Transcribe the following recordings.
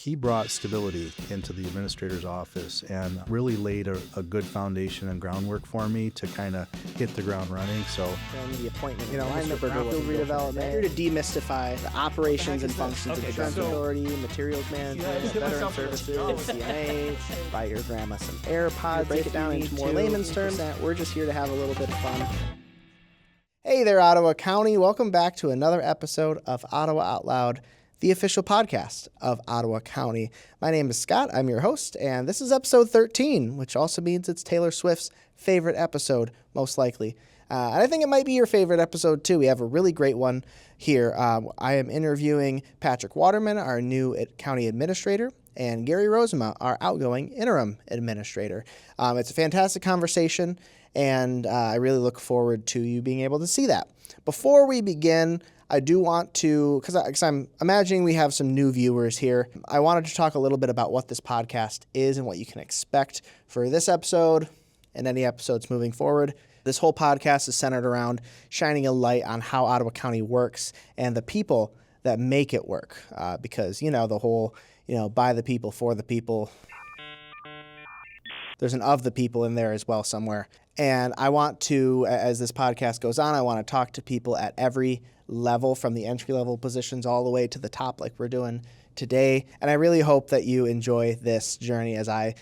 he brought stability into the administrator's office and really laid a good foundation and groundwork for me to kind of hit the ground running. So from the appointment, alignment, brownfield redevelopment, here to demystify the operations and functions of the Transit Authority, materials management, veteran services, CNA, buy your grandma some AirPods, break it down into more layman's terms. We're just here to have a little bit of fun. Hey there, Ottawa County. Welcome back to another episode of Ottawa Out Loud, the official podcast of Ottawa County. My name is Scott. I'm your host, and this is episode 13, which also means it's Taylor Swift's favorite episode, most likely. And I think it might be your favorite episode, too. We have a really great one here. I am interviewing Patrick Waterman, our new county administrator, and Gary Rosema, our outgoing interim administrator. It's a fantastic conversation, and I really look forward to you being able to see that. Before we begin, I do want to, because I'm imagining we have some new viewers here, I wanted to talk a little bit about what this podcast is and what you can expect for this episode and any episodes moving forward. This whole podcast is centered around shining a light on how Ottawa County works and the people that make it work, because, the whole, by the people, for the people. There's an of the people in there as well somewhere. And I want to, as this podcast goes on, I want to talk to people at every level, from the entry-level positions all the way to the top like we're doing today. And I really hope that you enjoy this journey as I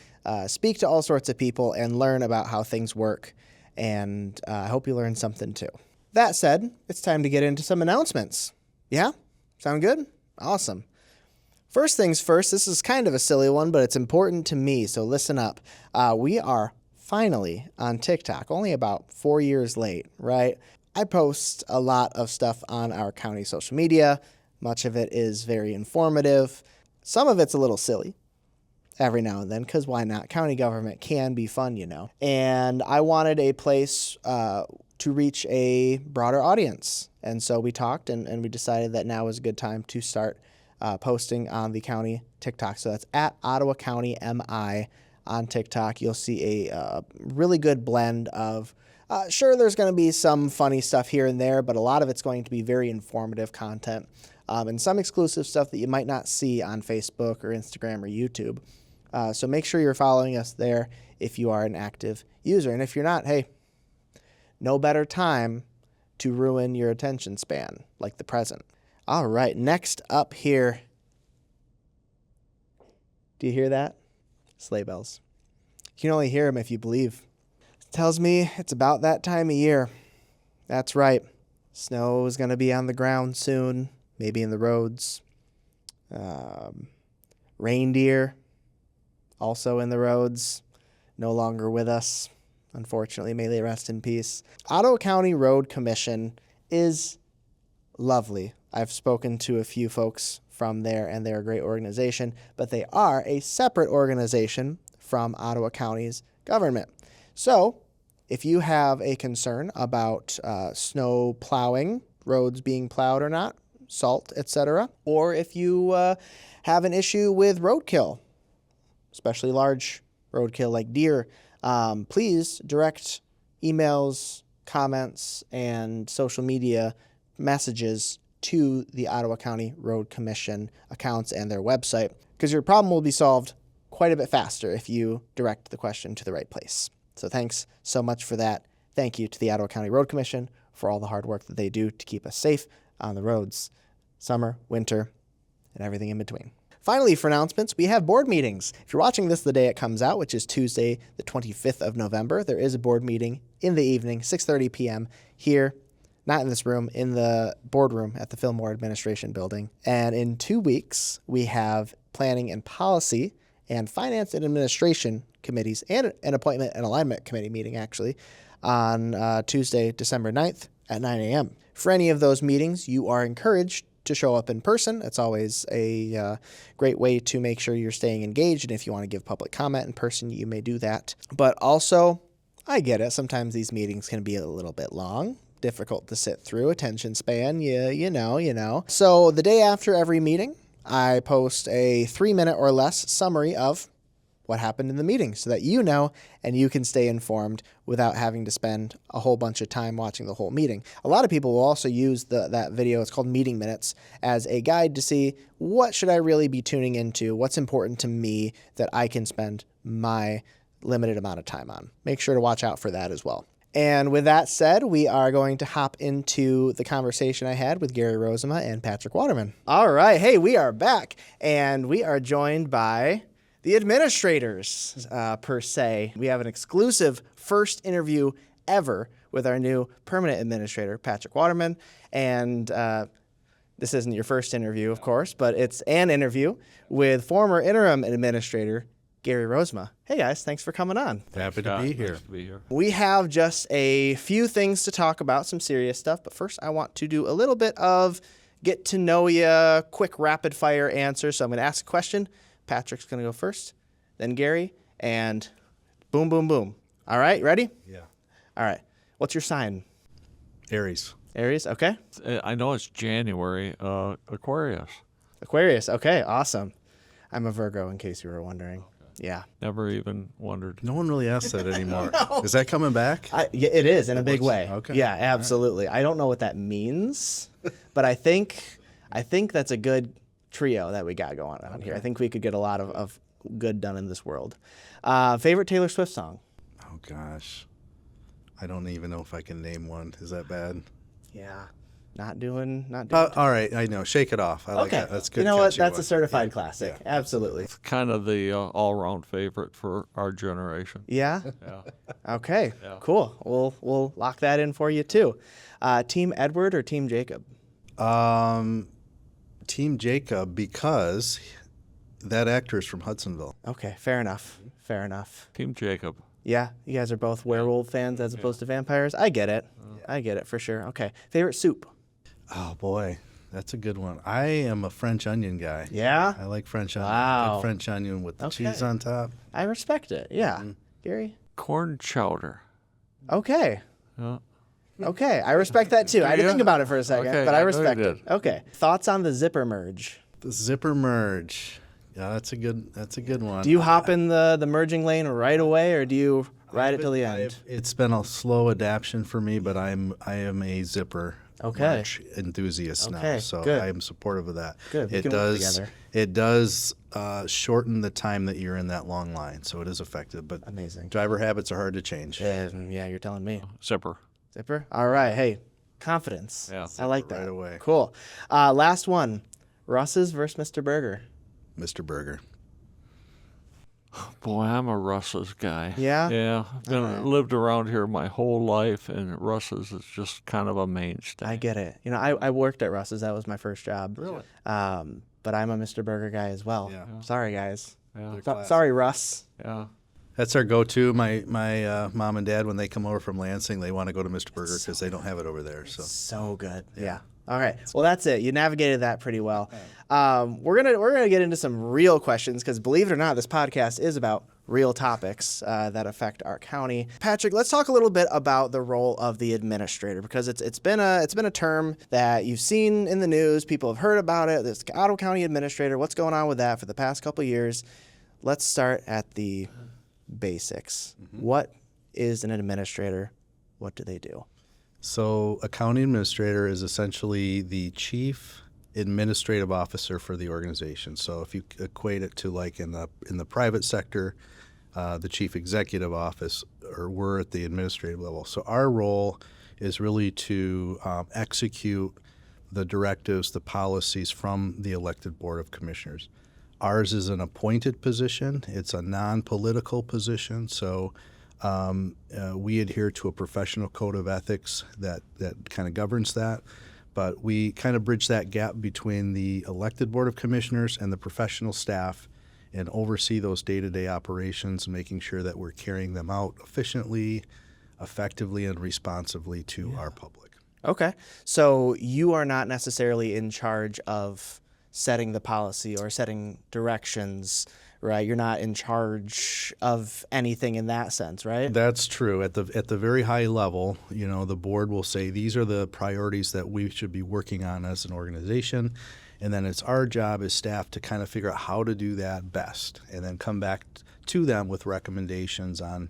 speak to all sorts of people and learn about how things work. And I hope you learn something too. That said, it's time to get into some announcements. Yeah? Sound good? Awesome. First things first, this is kind of a silly one, but it's important to me, so listen up. We are finally on TikTok, only about 4 years late, right? I post a lot of stuff on our county social media. Much of it is very informative. Some of it's a little silly every now and then, because why not? County government can be fun, And I wanted a place to reach a broader audience. And so we talked and we decided that now is a good time to start posting on the county TikTok. So that's at Ottawa County MI on TikTok. You'll see a really good blend of, sure, there's going to be some funny stuff here and there, but a lot of it's going to be very informative content and some exclusive stuff that you might not see on Facebook or Instagram or YouTube. So make sure you're following us there if you are an active user. And if you're not, hey, no better time to ruin your attention span like the present. All right, next up here. Do you hear that? Sleigh bells. You can only hear them if you believe. It tells me it's about that time of year. That's right. Snow is going to be on the ground soon, maybe in the roads. Reindeer, also in the roads, no longer with us. Unfortunately, may they rest in peace. Ottawa County Road Commission is lovely. I've spoken to a few folks from there, and they're a great organization, but they are a separate organization from Ottawa County's government. So if you have a concern about snow plowing, roads being plowed or not, salt, etc., or if you have an issue with roadkill, especially large roadkill like deer, please direct emails, comments, and social media messages to the Ottawa County Road Commission accounts and their website, because your problem will be solved quite a bit faster if you direct the question to the right place. So thanks so much for that. Thank you to the Ottawa County Road Commission for all the hard work that they do to keep us safe on the roads, summer, winter, and everything in between. Finally, for announcements, we have board meetings. If you're watching this the day it comes out, which is Tuesday, the 25th of November, there is a board meeting in the evening, 6:30 p.m. here, not in this room, in the boardroom at the Fillmore Administration Building. And in 2 weeks, we have Planning and Policy and Finance and Administration committees and an Appointment and Alignment Committee meeting, actually, on Tuesday, December 9th at 9 a.m. For any of those meetings, you are encouraged to show up in person. It's always a great way to make sure you're staying engaged. And if you want to give public comment in person, you may do that. But also, I get it. Sometimes these meetings can be a little bit long, difficult to sit through, attention span, you know. So the day after every meeting, I post a 3-minute or less summary of what happened in the meeting so that you know and you can stay informed without having to spend a whole bunch of time watching the whole meeting. A lot of people will also use that video, it's called Meeting Minutes, as a guide to see what should I really be tuning into, what's important to me that I can spend my limited amount of time on. Make sure to watch out for that as well. And with that said, we are going to hop into the conversation I had with Gary Rosema and Patrick Waterman. All right. Hey, we are back, and we are joined by the administrators, per se. We have an exclusive first interview ever with our new permanent administrator, Patrick Waterman. And this isn't your first interview, of course, but it's an interview with former interim administrator, Gary Rosema. Hey guys, thanks for coming on. Happy to be here. Nice to be here. We have just a few things to talk about, some serious stuff, but first I want to do a little bit of get to know you, quick rapid fire answers. So I'm going to ask a question. Patrick's going to go first, then Gary, and boom, boom, boom. All right, ready? Yeah. All right. What's your sign? Aries. Aries, okay. I know it's January. Aquarius. Aquarius, okay, awesome. I'm a Virgo, in case you were wondering. Yeah. Never even wondered. No one really asks that anymore. Is that coming back? Yeah, it is in a big way. Okay. Yeah, absolutely. I don't know what that means, but I think that's a good trio that we got going on here. I think we could get a lot of good done in this world. Favorite Taylor Swift song? Oh, gosh. I don't even know if I can name one. Is that bad? Yeah. Not doing. All right. I know. Shake It Off. I like that. That's good. You know what? catchy That's one. a certified classic. Yeah. Absolutely. It's kind of the all-around favorite for our generation. Yeah? Yeah. Okay. Yeah. Cool. We'll lock that in for you, too. Team Edward or Team Jacob? Team Jacob, because that actor is from Hudsonville. Okay. Fair enough. Fair enough. Team Jacob. Yeah, you guys are both werewolf fans as opposed to vampires. I get it. I get it for sure. Okay. Favorite soup? Oh, boy. That's a good one. I am a French onion guy. Yeah? I like French onion. Wow. Good French onion with the Okay. cheese on top. I respect it. Yeah. Gary? Corn chowder. Okay. Yeah. Okay. I respect that too. I had to Yeah. think about it for a second, Okay, but I I know you respect it. did. Okay. Thoughts on the zipper merge? The zipper merge. Yeah, that's a good one. Do you hop in the merging lane right away, or do you ride it till the end? It's been a slow adaptation for me, but I am a zipper merge enthusiast now, Okay, so good. I am supportive of that. Good, we It can work does. together. It does shorten the time that you're in that long line, so it is effective. But Amazing. driver habits are hard to change. Yeah, you're telling me. Zipper. Zipper? All right. Hey, confidence. Yeah. I like that. Right away. Cool. Last one. Russ's versus Mr. Burger. Mr. Burger. Boy, I'm a Russ's guy. Yeah? Yeah. I've lived around here my whole life, and Russ's is just kind of a mainstay. I get it. You know, I worked at Russ's. That was my first job. Really? But I'm a Mr. Burger guy as well. Yeah. Sorry, guys. Yeah. Sorry, Russ. Yeah. That's our go-to. My mom and dad, when they come over from Lansing, they want to go to Mr. Burger because they don't have it over there. So So good. Yeah. All right. Well, that's it. You navigated that pretty well. We're gonna get into some real questions because, believe it or not, this podcast is about real topics that affect our county. Patrick, let's talk a little bit about the role of the administrator, because it's been a term that you've seen in the news. People have heard about it. This Ottawa County administrator. What's going on with that for the past couple of years? Let's start at the basics. What is an administrator? What do they do? So a county administrator is essentially the chief administrative officer for the organization. So if you equate it to like in the private sector, the chief executive office, or we're at the administrative level. So our role is really to execute the directives, the policies from the elected Board of Commissioners. Ours is an appointed position. It's a non-political position. So we adhere to a professional code of ethics that kind of governs that. But we kind of bridge that gap between the elected Board of Commissioners and the professional staff and oversee those day-to-day operations, making sure that we're carrying them out efficiently, effectively, and responsively to our public. Okay. So you are not necessarily in charge of setting the policy or setting directions, right? You're not in charge of anything in that sense, right? That's true. At the very high level, the board will say these are the priorities that we should be working on as an organization, and then it's our job as staff to kind of figure out how to do that best, and then come back to them with recommendations on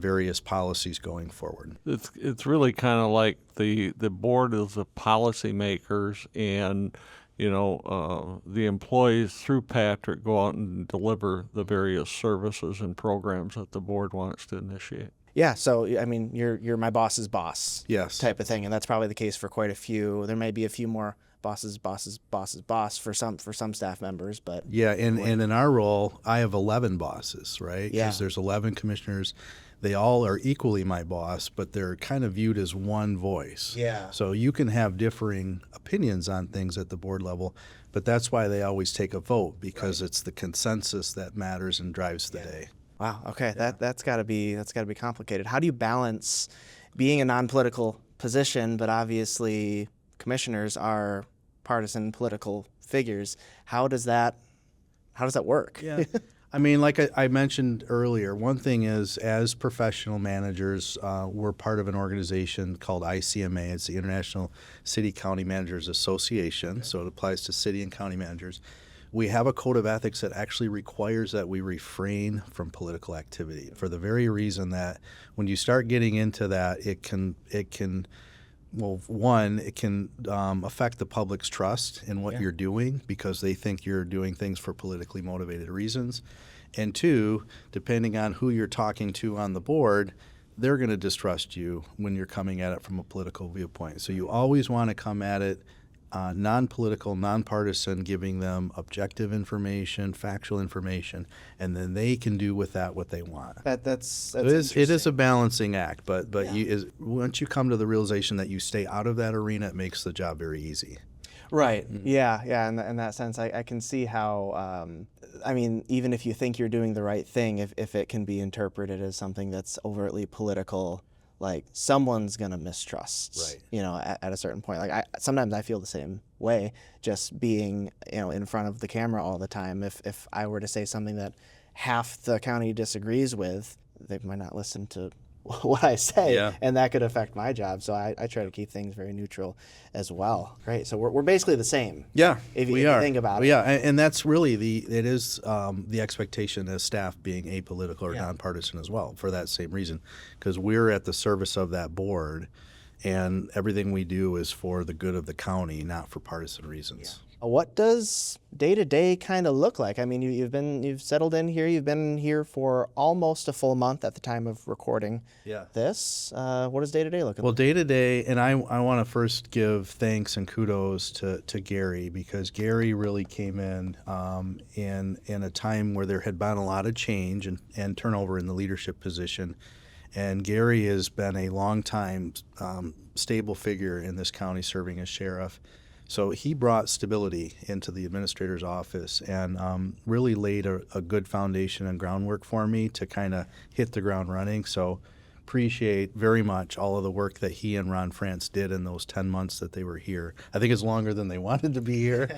various policies going forward. It's really kind of like the board is the policymakers, and the employees through Patrick go out and deliver the various services and programs that the board wants to initiate. Yeah, so I mean, you're my boss's boss, Yes. type of thing, and that's probably the case for quite a few. There may be a few more boss's boss for some staff members, but Yeah, and in our role, I have 11 bosses, right? Yeah. Because there's 11 commissioners. They all are equally my boss, but they're kind of viewed as one voice. Yeah. So you can have differing opinions on things at the board level, but that's why they always take a vote, because it's the consensus that matters and drives the day. Wow. Okay, that's got to be complicated. How do you balance being a non-political position, but obviously commissioners are partisan political figures? How does that work? Yeah. I mean, like I mentioned earlier, one thing is, as professional managers, we're part of an organization called ICMA. It's the International City County Managers Association, so it applies to city and county managers. We have a code of ethics that actually requires that we refrain from political activity, for the very reason that when you start getting into that, it can affect the public's trust in what you're doing, because they think you're doing things for politically motivated reasons. And two, depending on who you're talking to on the board, they're going to distrust you when you're coming at it from a political viewpoint. So you always want to come at it non-political, nonpartisan, giving them objective information, factual information, and then they can do with that what they want. That's It is interesting. a balancing act, but once you come to the realization that you stay out of that arena, it makes the job very easy. Right. Yeah. In that sense, I can see how. I mean, even if you think you're doing the right thing, if it can be interpreted as something that's overtly political, like someone's gonna mistrust. Right. At a certain point. Like sometimes I feel the same way, just being in front of the camera all the time. If I were to say something that half the county disagrees with, they might not listen to what I say, and that could affect my job. So I try to keep things very neutral as well. Great. So we're basically the same. Yeah, If we you are. think about it. Yeah, and that's really the expectation as staff being apolitical or nonpartisan as well, for that same reason, because we're at the service of that board, and everything we do is for the good of the county, not for partisan reasons. What does day-to-day kind of look like? I mean, you've settled in here. You've been here for almost a full month at the time of recording this. What does day-to-day look like? Well, day-to-day, and I want to first give thanks and kudos to Gary, because Gary really came in a time where there had been a lot of change and turnover in the leadership position. And Gary has been a long-time stable figure in this county, serving as sheriff. So he brought stability into the administrator's office, and really laid a good foundation and groundwork for me to kind of hit the ground running. So appreciate very much all of the work that he and Ron France did in those 10 months that they were here. I think it's longer than they wanted to be here.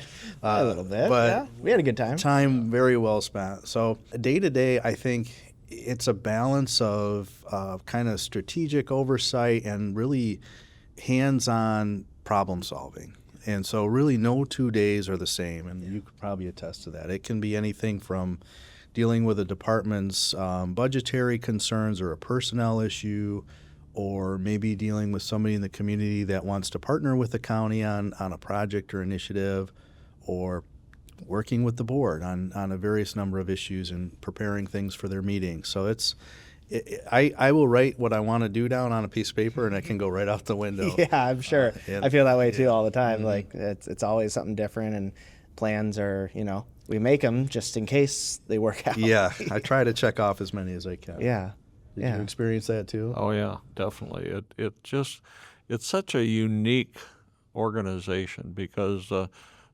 A little bit, but yeah. We had a good time. Time very well spent. So day-to-day, I think it's a balance of kind of strategic oversight and really hands-on problem solving. And so really no 2 days are the same, and you could probably attest to that. It can be anything from dealing with a department's budgetary concerns or a personnel issue, or maybe dealing with somebody in the community that wants to partner with the county on a project or initiative, or working with the board on a various number of issues and preparing things for their meetings. So I will write what I want to do down on a piece of paper, and it can go right out the window. Yeah, I'm sure. And I feel that way too all the time. Like it's always something different, and plans are, we make them just in case they work out. Yeah, I try to check off as many as I can. Yeah. Did you experience that too? Oh yeah, definitely. It's such a unique organization, because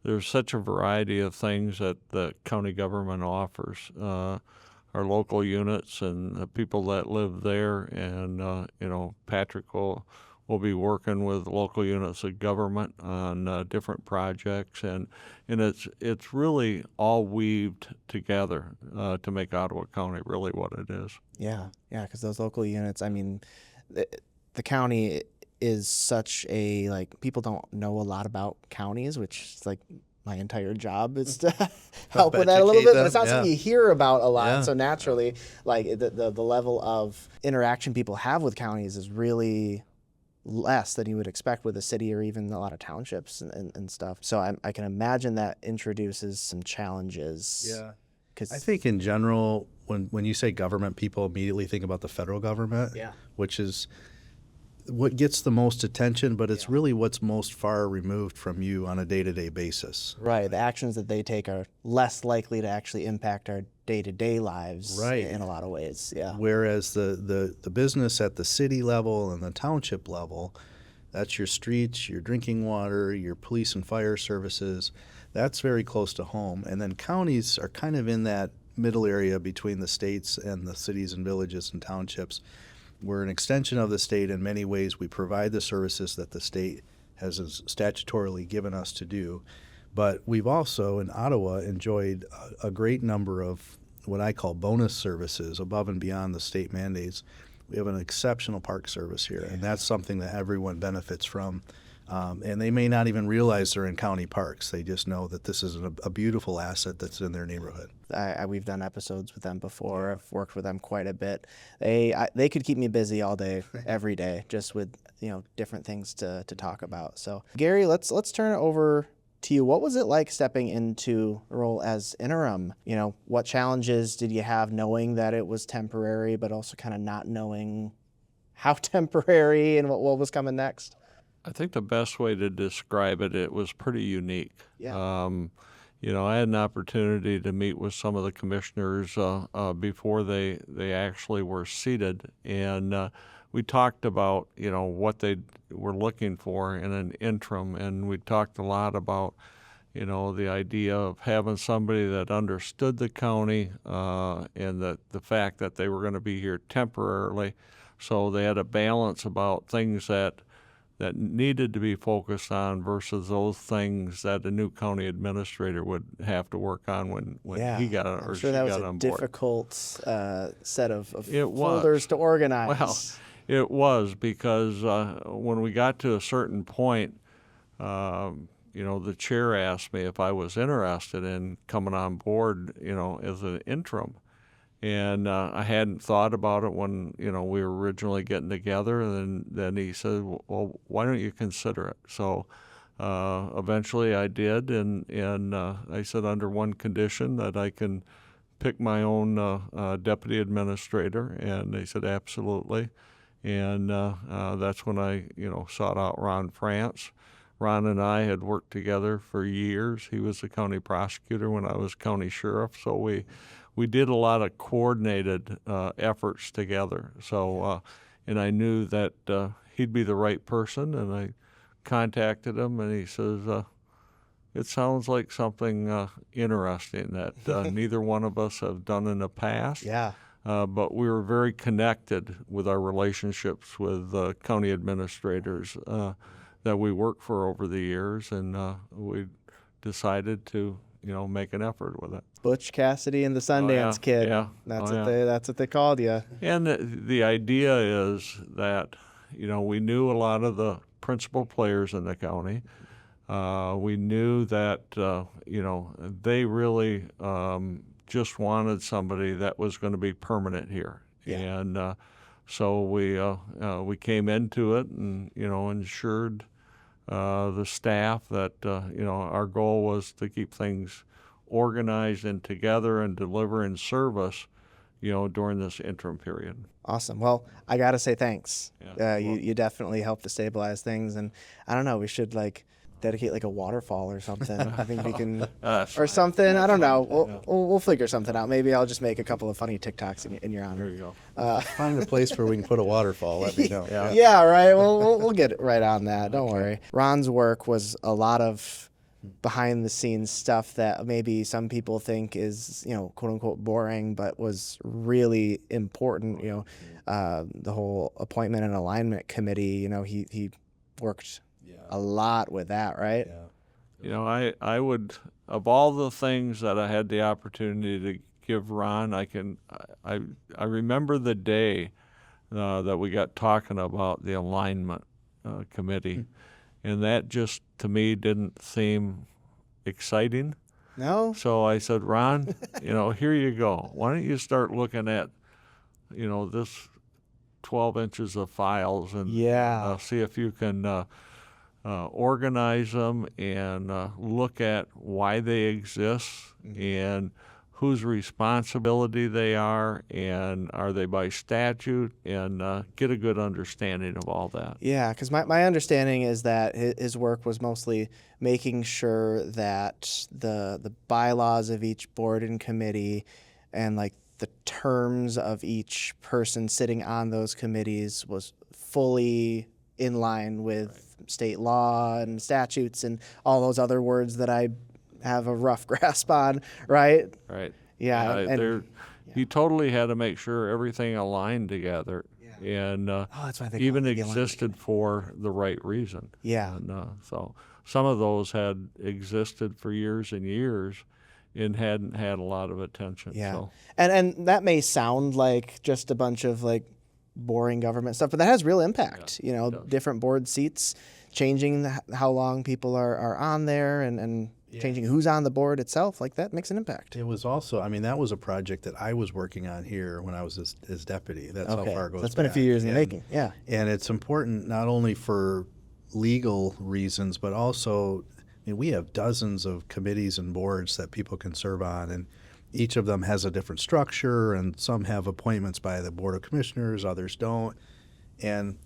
there's such a variety of things that the county government offers. Our local units and the people that live there, and Patrick will be working with local units of government on different projects, and it's really all weaved together to make Ottawa County really what it is. Yeah, because those local units, I mean, the county is such a, people don't know a lot about counties, which is my entire job is to help with that a little educate bit. But them, it's not something yeah. you hear about a lot. Yeah. So naturally, like the level of interaction people have with counties is really less than you would expect with a city or even a lot of townships and stuff. So I can imagine that introduces some challenges. Yeah. 'Cause, I think in general, when you say government, people immediately think about the federal government, Yeah. which is what gets the most attention, but it's really what's most far removed from you on a day-to-day basis. right, the actions that they take are less likely to actually impact our day-to-day lives Right. in a lot of ways. Yeah. Whereas the business at the city level and the township level, that's your streets, your drinking water, your police and fire services, that's very close to home. And then counties are kind of in that middle area between the states and the cities and villages and townships. We're an extension of the state in many ways. We provide the services that the state has statutorily given us to do. But we've also, in Ottawa, enjoyed a great number of what I call bonus services above and beyond the state mandates. We have an exceptional park service here, and that's something that everyone benefits from. And they may not even realize they're in county parks. They just know that this is a beautiful asset that's in their neighborhood. We've done episodes with them before. I've worked with them quite a bit. They could keep me busy all day, every day, just with different things to talk about. So Gary, let's turn it over to you. What was it like stepping into a role as interim? What challenges did you have knowing that it was temporary, but also kind of not knowing how temporary and what was coming next? I think the best way to describe it was pretty unique. Yeah. I had an opportunity to meet with some of the commissioners before they actually were seated, and we talked about what they were looking for in an interim, and we talked a lot about the idea of having somebody that understood the county and the fact that they were going to be here temporarily, so they had a balance about things that needed to be focused on versus those things that a new county administrator would have to work on when he got on, or she got on board. I'm sure that was a difficult set of It was. folders to organize. Well, it was because when we got to a certain point, the chair asked me if I was interested in coming on board, as an interim. And I hadn't thought about it when we were originally getting together. And then he said, "Well, why don't you consider it?" So eventually I did, and I said under one condition, that I can pick my own deputy administrator. And they said absolutely. And that's when I sought out Ron France. Ron and I had worked together for years. He was the county prosecutor when I was county sheriff, so we did a lot of coordinated efforts together. So, and I knew that he'd be the right person, and I contacted him, and he says, "It sounds like something interesting that neither one of us have done in the past." Yeah. But we were very connected with our relationships with county administrators that we worked for over the years, and we decided to make an effort with it. Butch Cassidy and the Sundance Kid. Yeah. That's what they called you. And the idea is that we knew a lot of the principal players in the county. We knew that they really just wanted somebody that was going to be permanent here. Yeah. And so we came into it and ensured the staff that our goal was to keep things organized and together and deliver in service during this interim period. Awesome. Well, I got to say thanks. Yeah. You definitely helped to stabilize things, and I don't know, we should dedicate a waterfall or something. I think we can, or something. I don't know. We'll figure something out. Maybe I'll just make a couple of funny TikToks in your honor. There you go. Find a place where we can put a waterfall. Let me know. Yeah, right. We'll get right on that. Don't worry. Ron's work was a lot of behind the scenes stuff that maybe some people think is, quote unquote boring, but was really important. The whole appointment and alignment committee, he worked a lot with that, right? Yeah. I would, of all the things that I had the opportunity to give Ron, I remember the day that we got talking about the alignment committee, and that just to me didn't seem exciting. No? So I said, Ron, here you go. Why don't you start looking at, this 12 inches of files and Yeah. see if you can organize them and look at why they exist and whose responsibility they are, and are they by statute, and get a good understanding of all that. Yeah, because my understanding is that his work was mostly making sure that the bylaws of each board and committee and like the terms of each person sitting on those committees was fully in line with state law and statutes and all those other words that I have a rough grasp on, right? Right. Yeah, and he totally had to make sure everything aligned together, and that's why they even call it the alignment. existed for the right reason. Yeah. And so some of those had existed for years and years and hadn't had a lot of attention. Yeah. So. And that may sound like just a bunch of like boring government stuff, but that has real impact. Yeah, it does. Different board seats, changing how long people are on there and changing who's on the board itself, like that makes an impact. It was also, that was a project that I was working on here when I was his deputy. That's how far it goes. So it's been a few years in the making. Yeah. And it's important not only for legal reasons, but also, we have dozens of committees and boards that people can serve on, and each of them has a different structure, and some have appointments by the Board of Commissioners, others don't. And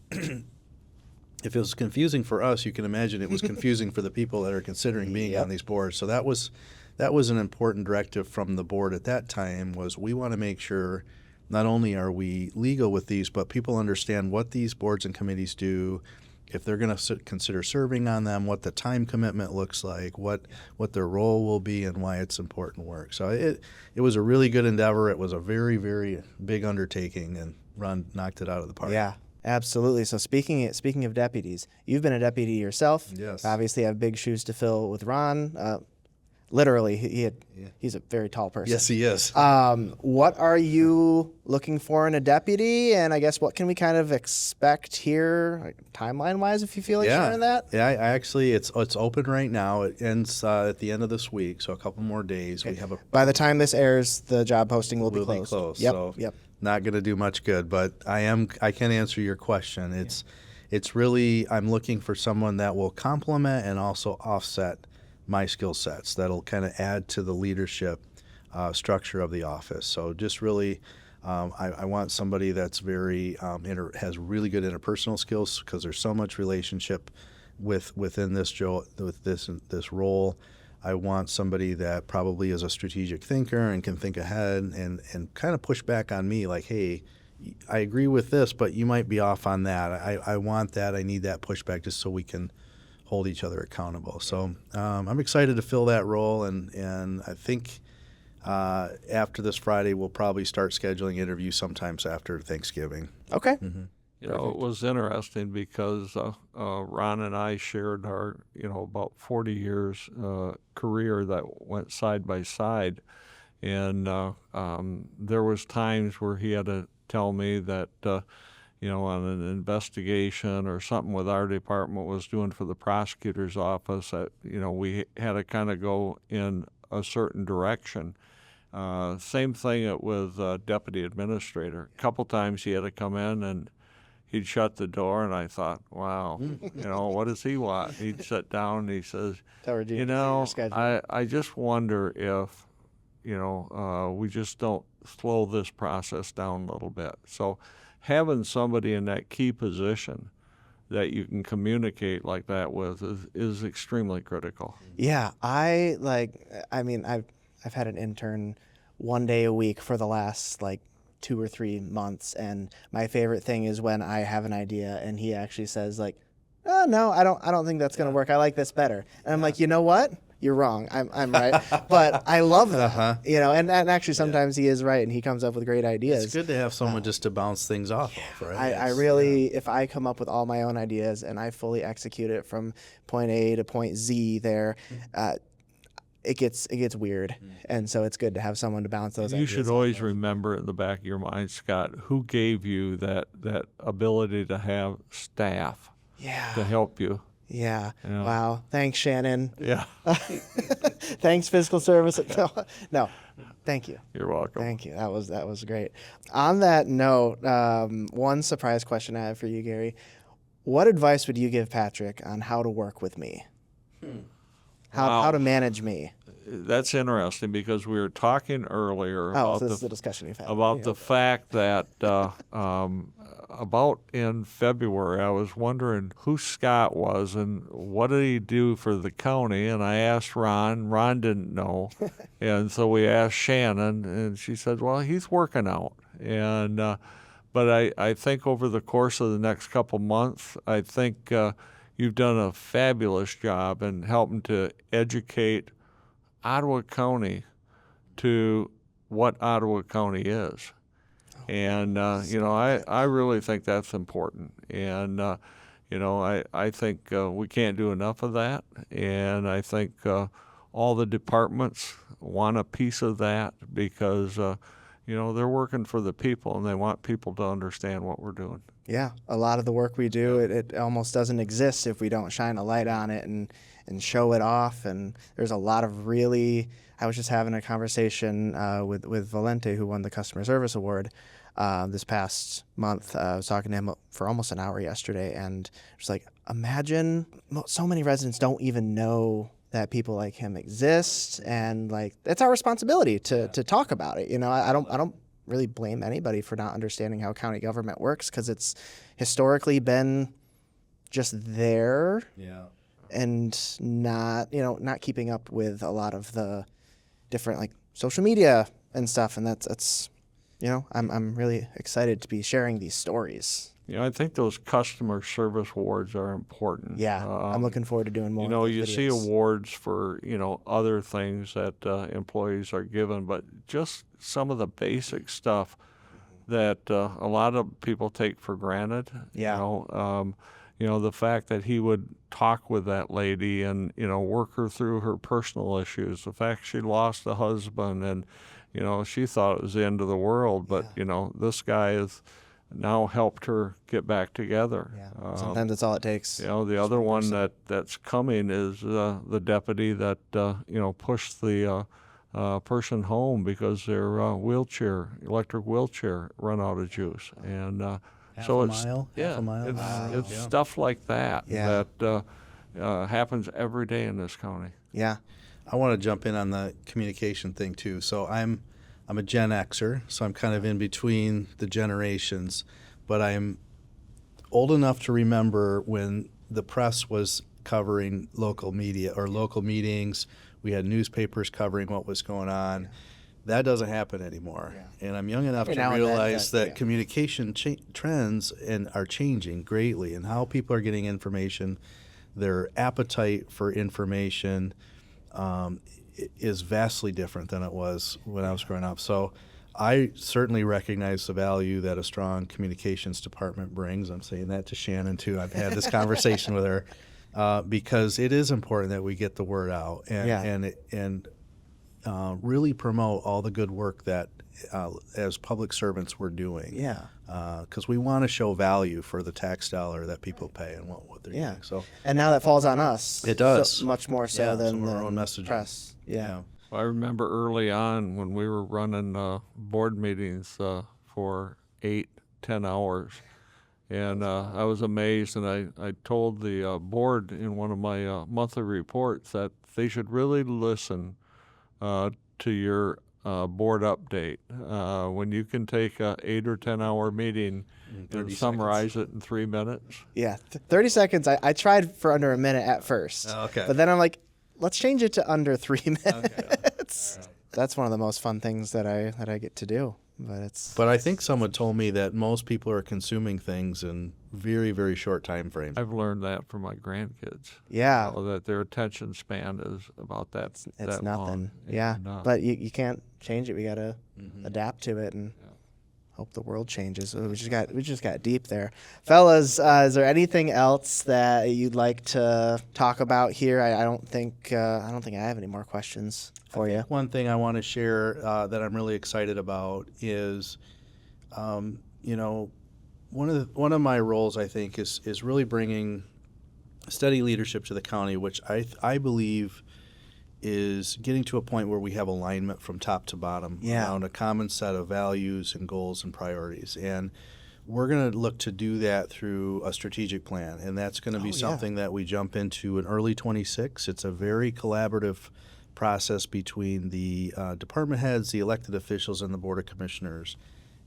if it was confusing for us, you can imagine it was confusing for the people that are considering being on these boards. So that was an important directive from the board at that time, was we want to make sure not only are we legal with these, but people understand what these boards and committees do, if they're going to consider serving on them, what the time commitment looks like, what their role will be, and why it's important work. So it was a really good endeavor. It was a very, very big undertaking, and Ron knocked it out of the park. Yeah. Absolutely. So speaking of deputies, you've been a deputy yourself. Yes. Obviously, have big shoes to fill with Ron. Literally, he's a very tall person. Yes, he is. What are you looking for in a deputy? And I guess what can we kind of expect here, like, timeline-wise, if you feel like sharing that? Yeah, I actually, it's open right now. It ends at the end of this week, so a couple more days. Okay. We have By the time this airs, the job posting will be closed. Yep. So Yep. not going to do much good, but I can answer your question. It's really, I'm looking for someone that will complement and also offset my skill sets, that'll kind of add to the leadership structure of the office. So just really, I want somebody that's very has really good interpersonal skills, because there's so much relationship within this role. I want somebody that probably is a strategic thinker and can think ahead and kind of push back on me, like, hey, I agree with this, but you might be off on that. I want that. I need that pushback just so we can hold each other accountable. So I'm excited to fill that role, and I think after this Friday we'll probably start scheduling interviews sometimes after Thanksgiving. Okay. Mm-hmm. It was interesting because Ron and I shared our, about 40 years career that went side by side, and there was times where he had to tell me that on an investigation or something with our department was doing for the prosecutor's office, that we had to kind of go in a certain direction. Same thing with deputy administrator. A couple times he had to come in and he'd shut the door, and I thought, wow, what does he want? He'd sit down and he says, I just wonder if, we just don't slow this process down a little bit. So having somebody in that key position that you can communicate like that with is extremely critical. Yeah, I've had an intern one day a week for the last 2 or 3 months, and my favorite thing is when I have an idea and he actually says oh no, I don't think that's gonna work. I like this better. And I'm like, you know what? You're wrong. I'm right. But I love that. And actually sometimes he is right and he comes up with great ideas. It's good to have someone just to bounce things off of, right? I really, if I come up with all my own ideas and I fully execute it from point A to point Z there, it gets weird. And so it's good to have someone to bounce those ideas. You should always remember in the back of your mind, Scott, who gave you that ability to have staff to help you. Yeah. Yeah. Wow. Thanks, Shannon. Yeah, Thanks, fiscal service. No, thank you. you're welcome. Thank you. That was great. On that note, one surprise question I have for you, Gary. What advice would you give Patrick on how to work with me? How Wow. to manage me? That's interesting because we were talking earlier Oh, about so this is the discussion we've had. about the fact that about in February, I was wondering who Scott was and what did he do for the county. And I asked Ron. Ron didn't know. And so we asked Shannon, and she said, well, he's working out. And but I think over the course of the next couple months, I think you've done a fabulous job in helping to educate Ottawa County to what Ottawa County is. And, I really think that's important. And, I think we can't do enough of that. And I think all the departments want a piece of that because, they're working for the people and they want people to understand what we're doing. Yeah, a lot of the work we do, it almost doesn't exist if we don't shine a light on it and show it off. And there's a lot of really, I was just having a conversation with Valente, who won the Customer Service Award this past month. I was talking to him for almost an hour yesterday, and just like, imagine so many residents don't even know that people like him exist, and like it's our responsibility to talk about it. I don't really blame anybody for not understanding how county government works because it's historically been just there and not keeping up with a lot of the different like social media and stuff. And that's I'm really excited to be sharing these stories. I think those customer service awards are important. Yeah, I'm looking forward to doing more. of those You see videos. awards for, other things that employees are given, but just some of the basic stuff that a lot of people take for granted. Yeah. The fact that he would talk with that lady and, work her through her personal issues, the fact she lost a husband and, she thought it was the end of the world, but, this guy has now helped her get back together. Yeah. Sometimes that's all it takes. The other one that's coming is the deputy that pushed the person home because their electric wheelchair run out of juice, and Half a mile? it's stuff like that that happens every day in this county. Yeah. I want to jump in on the communication thing too. So I'm a Gen Xer, so I'm kind of in between the generations, but I'm old enough to remember when the press was covering local media or local meetings. We had newspapers covering what was going on. That doesn't happen anymore. And I'm young enough to realize that communication trends are changing greatly, and how people are getting information, their appetite for information is vastly different than it was when I was growing up. So I certainly recognize the value that a strong communications department brings. I'm saying that to Shannon too. I've had this conversation with her because it is important that we get the word out and really promote all the good work that as public servants we're doing. Yeah. Because we want to show value for the tax dollar that people pay and what they're doing. So, and now that falls on us. It does. So much more so than our the own messaging. press. Yeah. I remember early on when we were running board meetings for 8-10 hours, and I was amazed, and I told the board in one of my monthly reports that they should really listen to your board update. When you can take a 8 or 10 hour meeting and summarize it in 3 minutes. Yeah. 30 seconds. I tried for under a minute at first. Oh, okay. But then I'm like, let's change it to under 3 minutes. Okay. That's one of the most fun things that I get to do. But I think someone told me that most people are consuming things in very, very short time frames. I've learned that from my grandkids. Yeah. That their attention span is about that. It's that nothing. long. Yeah. And, But you can't change it. We got to adapt to it and hope the world changes. We just got deep there. Fellas, is there anything else that you'd like to talk about here? I don't think I have any more questions for you. One thing I want to share that I'm really excited about is, one of my roles I think is really bringing steady leadership to the county, which I believe is getting to a point where we have alignment from top to bottom around a common set of values and goals and priorities. And we're going to look to do that through a strategic plan, and that's going to be something that we jump into in early 26. It's a very collaborative process between the department heads, the elected officials, and the Board of Commissioners.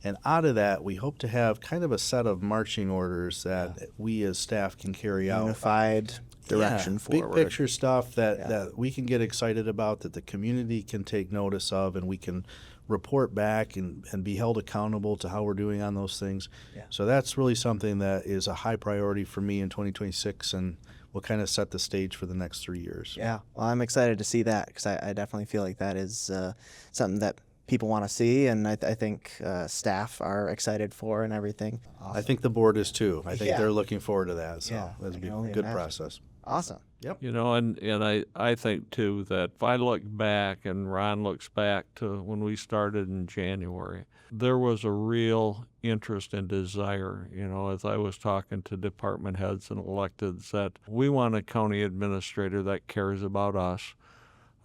And out of that, we hope to have kind of a set of marching orders that we as staff can carry out. Unified direction forward. Big picture stuff that we can get excited about, that the community can take notice of, and we can report back and be held accountable to how we're doing on those things. Yeah. So that's really something that is a high priority for me in 2026, and will kind of set the stage for the next 3 years. Yeah, well, I'm excited to see that, because I definitely feel like that is something that people want to see, and I think staff are excited for and everything. Awesome. I think the board is too. I think they're looking forward to that. So that'll be a good process. Awesome. Yep. You know, and I think too that if I look back and Ron looks back to when we started in January, there was a real interest and desire, you know, as I was talking to department heads and electeds, that we want a county administrator that cares about us.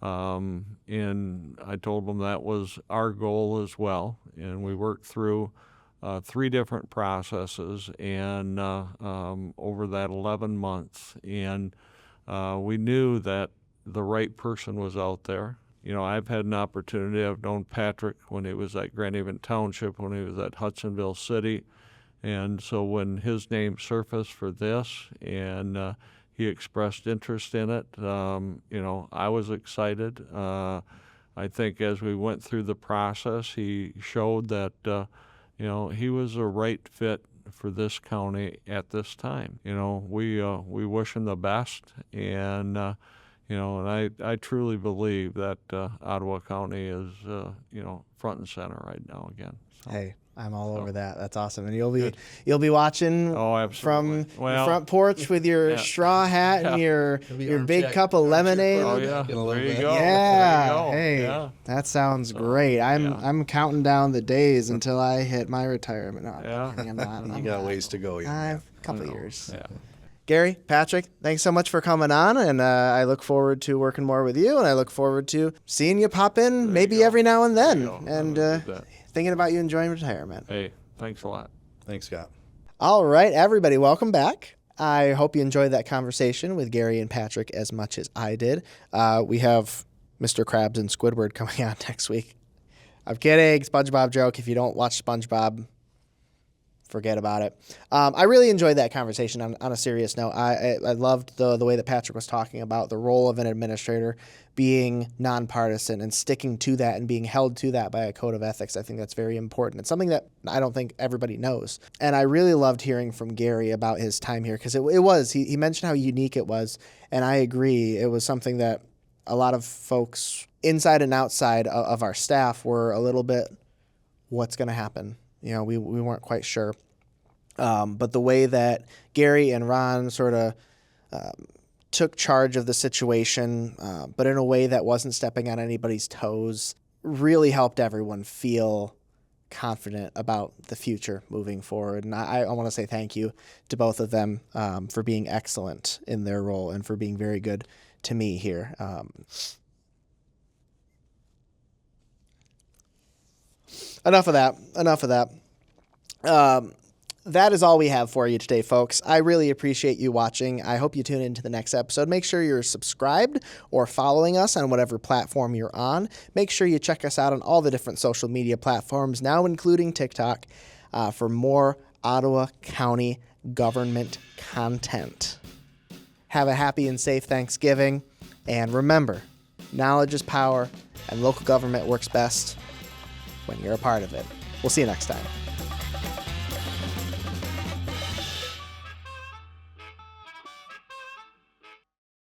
And I told them that was our goal as well. And we worked through 3 different processes and over that 11 months. And we knew that the right person was out there. You know, I've had an opportunity. I've known Patrick when he was at Grand Haven Township, when he was at Hudsonville City. And so when his name surfaced for this and he expressed interest in it, you know, I was excited. I think as we went through the process, he showed that, you know, he was a right fit for this county at this time. You know, we wish him the best, and you know, and I truly believe that Ottawa County is, you know, front and center right now again. So. Hey, I'm all over that. That's awesome. And you'll be watching from the front porch with your straw hat and your big cup of lemonade. Oh yeah, there you go. Yeah. There you go. Hey, that sounds great. I'm counting down the days until I hit my retirement. No, I'm not. You got ways to go. A couple of years. Yeah. Gary, Patrick, thanks so much for coming on, and I look forward to working more with you, and I look forward to seeing you pop in maybe every now and then, and thinking about you enjoying retirement. Hey, thanks a lot. Thanks, Scott. All right, everybody, welcome back. I hope you enjoyed that conversation with Gary and Patrick as much as I did. We have Mr. Krabs and Squidward coming on next week. I'm kidding, SpongeBob joke. If you don't watch SpongeBob, forget about it. I really enjoyed that conversation on a serious note. I loved the way that Patrick was talking about the role of an administrator being nonpartisan and sticking to that and being held to that by a code of ethics. I think that's very important. It's something that I don't think everybody knows. And I really loved hearing from Gary about his time here, because he mentioned how unique it was. And I agree. It was something that a lot of folks inside and outside of our staff were a little bit, what's going to happen? You know, we weren't quite sure. But the way that Gary and Ron sort of took charge of the situation, but in a way that wasn't stepping on anybody's toes, really helped everyone feel confident about the future moving forward. And I want to say thank you to both of them for being excellent in their role and for being very good to me here. Enough of that. That is all we have for you today, folks. I really appreciate you watching. I hope you tune into the next episode. Make sure you're subscribed or following us on whatever platform you're on. Make sure you check us out on all the different social media platforms, now including TikTok, for more Ottawa County government content. Have a happy and safe Thanksgiving. And remember, knowledge is power, and local government works best when you're a part of it. We'll see you next time.